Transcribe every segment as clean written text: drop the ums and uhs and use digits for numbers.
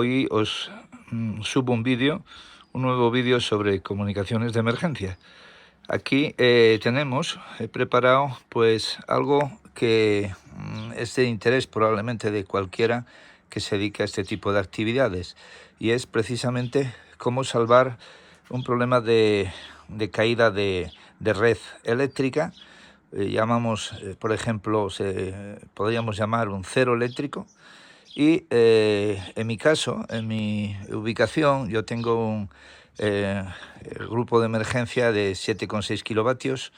hoy os subo un nuevo vídeo sobre comunicaciones de emergencia. Aquí he preparado pues algo que es de interés probablemente de cualquiera que se dedique a este tipo de actividades, y es precisamente cómo salvar un problema de caída de red eléctrica. Llamamos, por ejemplo, podríamos llamar un cero eléctrico. Y en mi caso, en mi ubicación, yo tengo el grupo de emergencia de 7,6 kilovatios,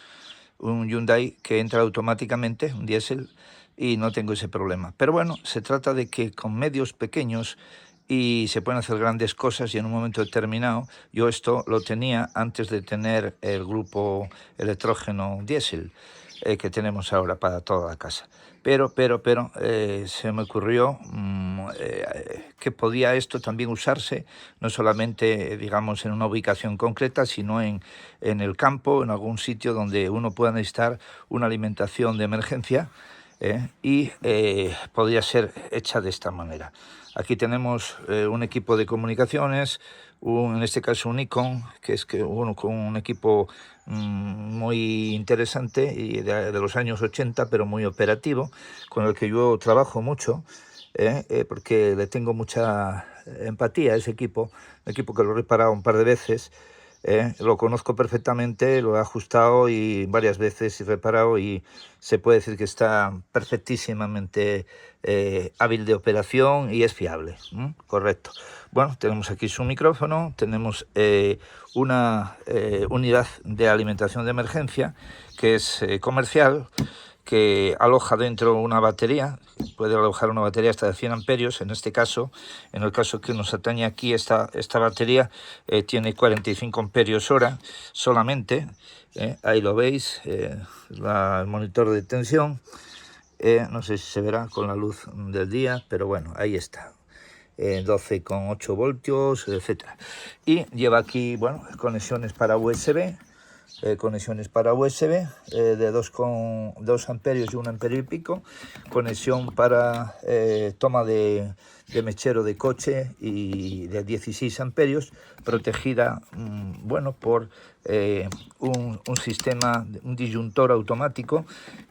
un Hyundai que entra automáticamente, un diésel, y no tengo ese problema. Pero bueno, se trata de que con medios pequeños y se pueden hacer grandes cosas, y en un momento determinado yo esto lo tenía antes de tener el grupo electrógeno diésel que tenemos ahora para toda la casa. Pero se me ocurrió que podía esto también usarse no solamente, digamos, en una ubicación concreta, sino en el campo, en algún sitio donde uno pueda necesitar una alimentación de emergencia, y podría ser hecha de esta manera. Aquí tenemos un equipo de comunicaciones, en este caso un Nikon, que es con un equipo muy interesante y de los años 80, pero muy operativo, con el que yo trabajo mucho, porque le tengo mucha empatía a ese equipo, un equipo que lo he reparado un par de veces. Lo conozco perfectamente, lo he ajustado y varias veces he reparado, y se puede decir que está perfectísimamente hábil de operación y es fiable. Correcto. Bueno, tenemos aquí su micrófono, tenemos una unidad de alimentación de emergencia que es comercial, que aloja dentro una batería. Puede alojar una batería hasta de 100 amperios. En este caso, en el caso que nos atañe aquí, esta batería tiene 45 amperios hora solamente. Ahí lo veis, el monitor de tensión. No sé si se verá con la luz del día, pero bueno, ahí está. 12,8 voltios, etcétera. Y lleva aquí, bueno, conexiones para USB. De 2 amperios y 1 amperio y pico, conexión para toma de mechero de coche y de 16 amperios, protegida por un sistema, un disyuntor automático,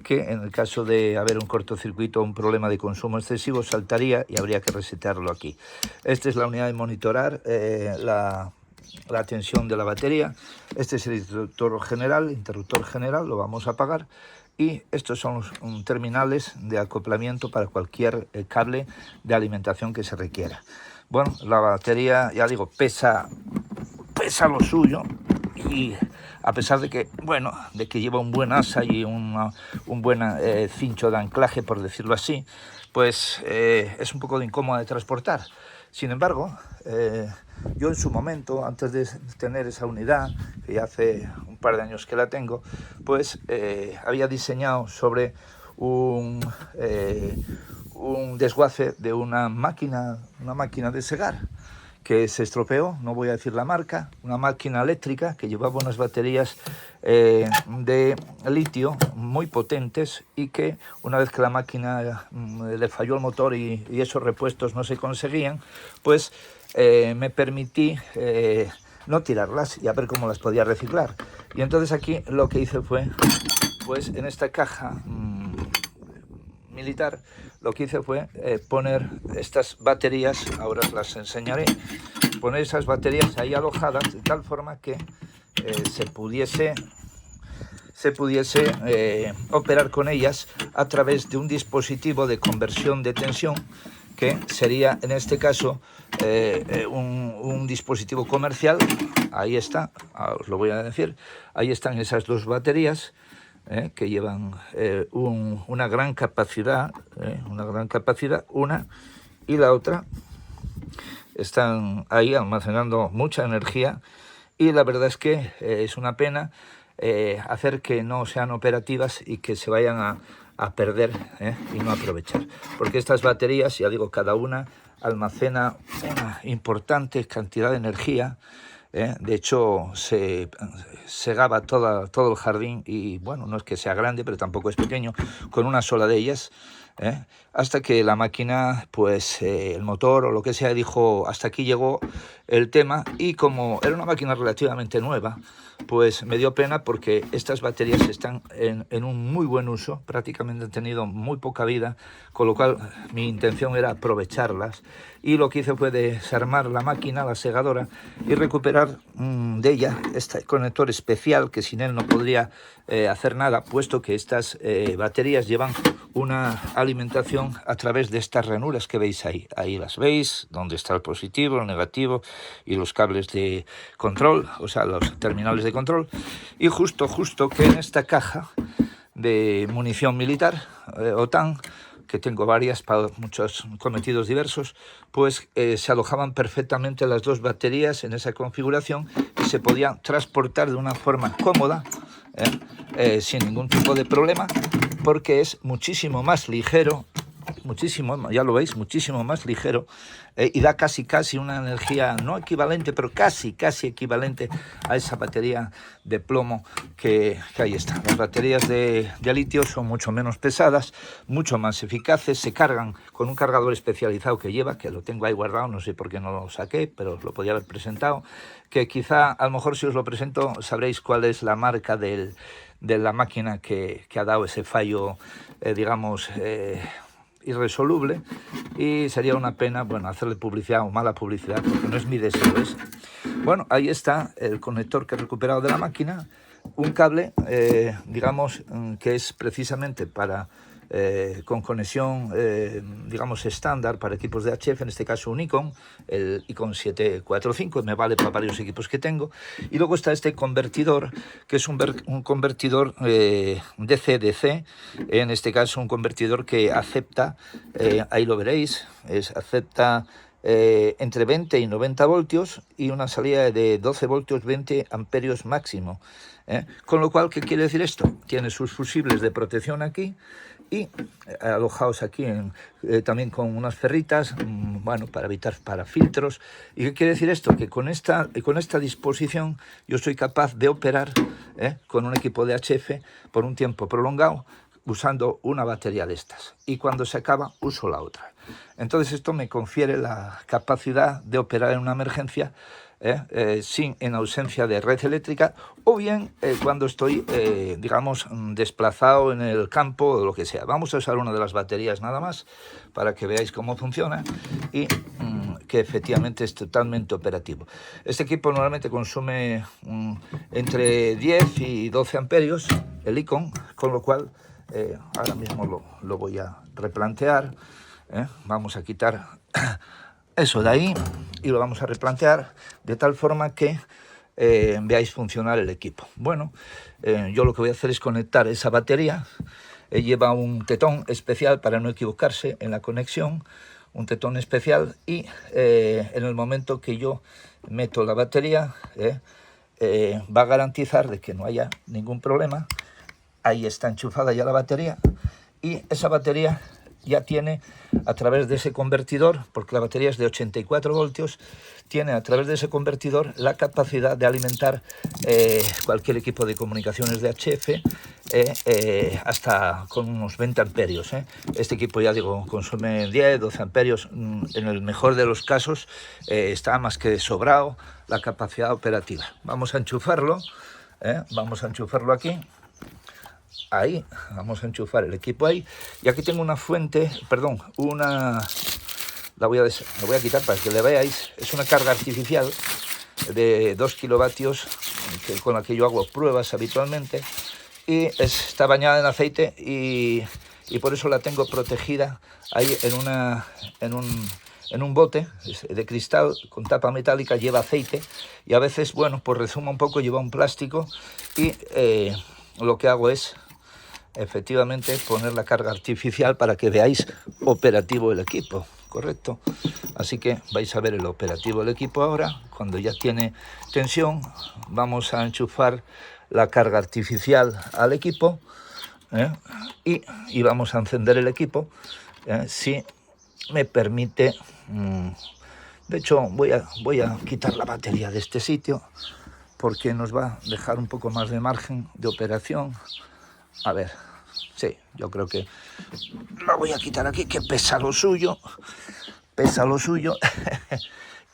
que en el caso de haber un cortocircuito o un problema de consumo excesivo saltaría y habría que resetearlo aquí. Esta es la unidad de monitorar la tensión de la batería. Este es el interruptor general, lo vamos a apagar, y estos son los terminales de acoplamiento para cualquier cable de alimentación que se requiera. Bueno, la batería, ya digo, pesa lo suyo, y a pesar de que lleva un buen asa y un buen cincho de anclaje, por decirlo así, pues es un poco incómoda de transportar. Sin embargo, yo en su momento, antes de tener esa unidad, que ya hace un par de años que la tengo, pues había diseñado sobre un desguace de una máquina de segar que se estropeó, no voy a decir la marca, una máquina eléctrica que llevaba unas baterías de litio muy potentes, y que una vez que la máquina le falló el motor y esos repuestos no se conseguían, pues me permití no tirarlas y a ver cómo las podía reciclar. Y entonces aquí lo que hice fue, pues en esta caja militar, lo que hice fue poner estas baterías, ahora os las enseñaré, poner esas baterías ahí alojadas de tal forma que se pudiese operar con ellas a través de un dispositivo de conversión de tensión, que sería en este caso un dispositivo comercial. Ahí está, os lo voy a decir, ahí están esas dos baterías, que llevan una gran capacidad, una y la otra están ahí almacenando mucha energía, y la verdad es que es una pena hacer que no sean operativas y que se vayan a perder y no aprovechar, porque estas baterías, ya digo, cada una almacena una importante cantidad de energía. De hecho, se segaba todo el jardín, y bueno, no es que sea grande, pero tampoco es pequeño, con una sola de ellas. hasta que la máquina, pues el motor o lo que sea, dijo hasta aquí llegó el tema, y como era una máquina relativamente nueva, pues me dio pena porque estas baterías están en un muy buen uso, prácticamente han tenido muy poca vida, con lo cual mi intención era aprovecharlas, y lo que hice fue desarmar la máquina, la segadora, y recuperar de ella este conector especial que sin él no podría hacer nada, puesto que estas baterías llevan una alimentación a través de estas ranuras que veis ahí. Ahí las veis, donde está el positivo, el negativo y los cables de control, o sea, los terminales de control. Y justo que en esta caja de munición militar, OTAN, que tengo varias para muchos cometidos diversos, pues se alojaban perfectamente las dos baterías en esa configuración y se podían transportar de una forma cómoda, sin ningún tipo de problema, porque es muchísimo más ligero, muchísimo, ya lo veis, muchísimo más ligero, y da casi una energía no equivalente, pero casi equivalente a esa batería de plomo que ahí está. Las baterías de litio son mucho menos pesadas, mucho más eficaces, se cargan con un cargador especializado que lleva, que lo tengo ahí guardado, no sé por qué no lo saqué, pero os lo podía haber presentado, que quizá a lo mejor si os lo presento sabréis cuál es la marca de la máquina que ha dado ese fallo, digamos, irresoluble, y sería una pena, bueno, hacerle publicidad o mala publicidad, porque no es mi deseo ese. Bueno, ahí está el conector que he recuperado de la máquina, un cable, digamos, que es precisamente para con conexión, digamos, estándar para equipos de HF, en este caso un Icon, el Icon 745, me vale para varios equipos que tengo. Y luego está este convertidor, que es un convertidor DC-DC, en este caso un convertidor que acepta, ahí lo veréis, acepta entre 20 y 90 voltios y una salida de 12 voltios, 20 amperios máximo. Con lo cual, ¿qué quiere decir esto? Tiene sus fusibles de protección aquí y alojados aquí también con unas ferritas, bueno, para evitar filtros. ¿Y qué quiere decir esto? Que con esta disposición yo soy capaz de operar con un equipo de HF por un tiempo prolongado, usando una batería de estas, y cuando se acaba uso la otra. Entonces esto me confiere la capacidad de operar en una emergencia en ausencia de red eléctrica, o bien cuando estoy, digamos, desplazado en el campo o lo que sea. Vamos a usar una de las baterías nada más para que veáis cómo funciona y que efectivamente es totalmente operativo. Este equipo normalmente consume entre 10 y 12 amperios, el Icon, con lo cual ahora mismo lo voy a replantear. Vamos a quitar eso de ahí y lo vamos a replantear de tal forma que veáis funcionar el equipo. Bueno, yo lo que voy a hacer es conectar esa batería. Lleva un tetón especial para no equivocarse en la conexión, un tetón especial, y en el momento que yo meto la batería va a garantizar de que no haya ningún problema. Ahí está enchufada ya la batería, y esa batería ya tiene, a través de ese convertidor, porque la batería es de 84 voltios, tiene a través de ese convertidor la capacidad de alimentar cualquier equipo de comunicaciones de HF hasta con unos 20 amperios. Este equipo, ya digo, consume 10, 12 amperios. En el mejor de los casos está más que sobrado la capacidad operativa. Vamos a enchufarlo, vamos a enchufarlo aquí. Ahí, vamos a enchufar el equipo ahí. Y aquí tengo una fuente, perdón, la voy a quitar para que le veáis. Es una carga artificial de 2 kilovatios con la que yo hago pruebas habitualmente. Y está bañada en aceite y por eso la tengo protegida ahí en un bote de cristal con tapa metálica, lleva aceite. Y a veces, bueno, pues resuma un poco, lleva un plástico y lo que hago es efectivamente poner la carga artificial para que veáis operativo el equipo, ¿correcto? Así que vais a ver el operativo del equipo ahora. Cuando ya tiene tensión, vamos a enchufar la carga artificial al equipo y vamos a encender el equipo, si me permite. De hecho, voy a quitar la batería de este sitio porque nos va a dejar un poco más de margen de operación. A ver, Sí, yo creo que lo voy a quitar aquí, que pesa lo suyo. Pesa lo suyo.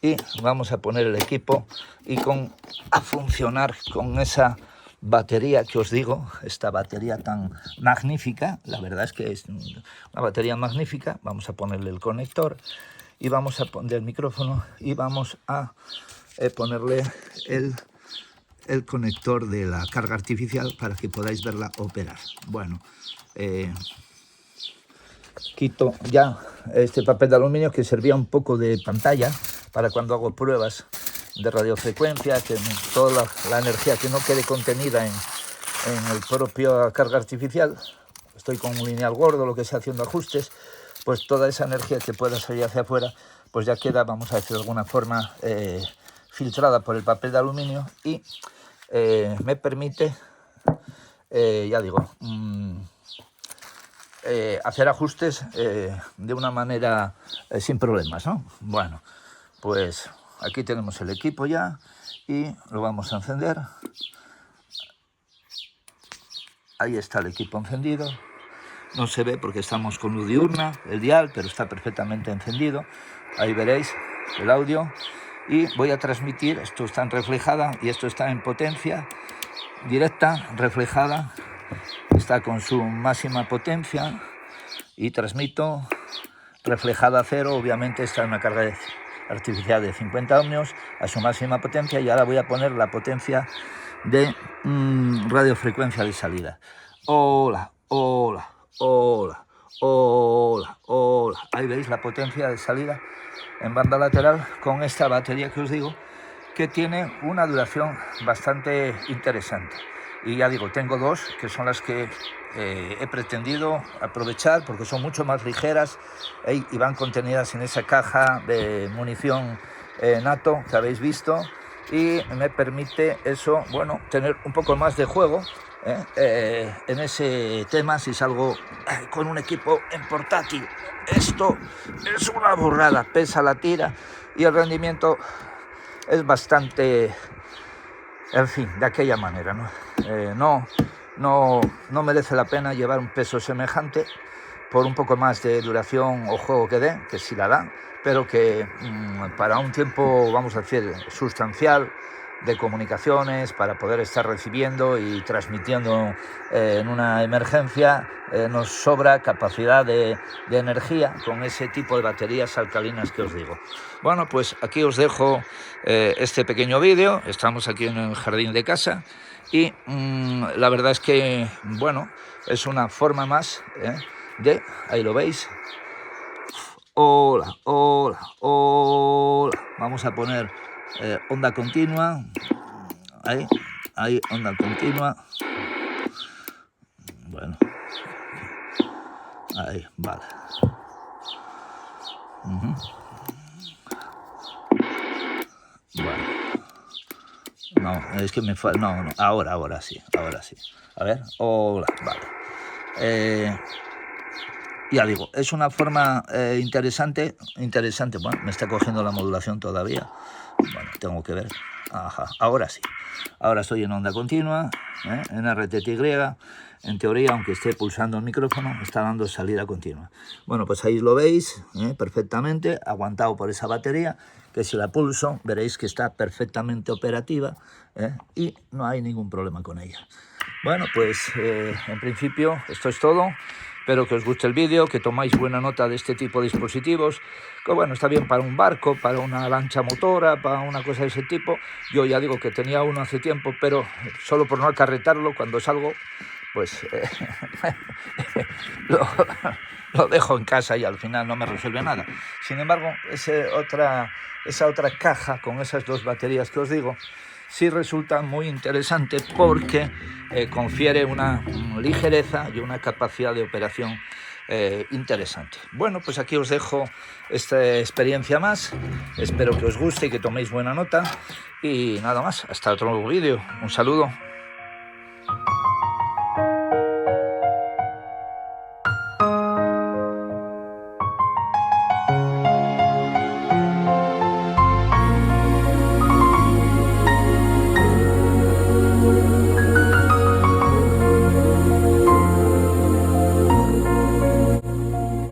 Y vamos a poner el equipo y a funcionar con esa batería que os digo, esta batería tan magnífica. La verdad es que es una batería magnífica. Vamos a ponerle el conector y vamos a poner el micrófono y vamos a ponerle el conector de la carga artificial para que podáis verla operar. Bueno, quito ya este papel de aluminio que servía un poco de pantalla para cuando hago pruebas de radiofrecuencia, que toda la energía que no quede contenida en el propio carga artificial, estoy con un lineal gordo, lo que sea, haciendo ajustes, pues toda esa energía que pueda salir hacia afuera, pues ya queda, vamos a decir de alguna forma, filtrada por el papel de aluminio y me permite, ya digo, hacer ajustes de una manera sin problemas, ¿no? Bueno, pues aquí tenemos el equipo ya y lo vamos a encender. Ahí está el equipo encendido. No se ve porque estamos con luz diurna, el dial, pero está perfectamente encendido. Ahí veréis el audio. Y voy a transmitir, esto está en reflejada y esto está en potencia directa, reflejada. Está con su máxima potencia y transmito reflejada a 0. Obviamente está en una carga artificial de 50 ohmios a su máxima potencia y ahora voy a poner la potencia de radiofrecuencia de salida. Hola, hola, hola, hola, hola. Ahí veis la potencia de salida en banda lateral con esta batería que os digo, que tiene una duración bastante interesante. Y ya digo, tengo dos que son las que he pretendido aprovechar porque son mucho más ligeras y van contenidas en esa caja de munición NATO que habéis visto, y me permite eso, bueno, tener un poco más de juego en ese tema si salgo con un equipo en portátil. Esto es una burrada, pesa la tira y el rendimiento es bastante, en fin, de aquella manera, ¿no? No merece la pena llevar un peso semejante por un poco más de duración o juego que dé, que sí la da, pero que para un tiempo, vamos a decir, sustancial de comunicaciones, para poder estar recibiendo y transmitiendo en una emergencia, nos sobra capacidad de energía con ese tipo de baterías alcalinas que os digo. Bueno, pues aquí os dejo este pequeño vídeo. Estamos aquí en el jardín de casa y la verdad es que, bueno, es una forma más de, ahí lo veis, hola, hola, hola. Vamos a poner onda continua, ahí, onda continua. Bueno, ahí, vale. Bueno, no, es que me falta, no, ahora sí, a ver, hola, vale. Ya digo, es una forma interesante, bueno, me está cogiendo la modulación todavía, bueno, tengo que ver, ajá, ahora sí, ahora estoy en onda continua, en RTTY, en teoría, aunque esté pulsando el micrófono, está dando salida continua. Bueno, pues ahí lo veis perfectamente, aguantado por esa batería, que si la pulso veréis que está perfectamente operativa y no hay ningún problema con ella. Bueno, pues en principio esto es todo. Espero que os guste el vídeo, que tomáis buena nota de este tipo de dispositivos, que bueno, está bien para un barco, para una lancha motora, para una cosa de ese tipo. Yo ya digo que tenía uno hace tiempo, pero solo por no acarretarlo, cuando salgo, pues lo dejo en casa y al final no me resuelve nada. Sin embargo, esa otra caja con esas dos baterías que os digo, sí resulta muy interesante porque confiere una ligereza y una capacidad de operación interesante. Bueno, pues aquí os dejo esta experiencia más. Espero que os guste y que toméis buena nota. Y nada más, hasta otro nuevo vídeo. Un saludo.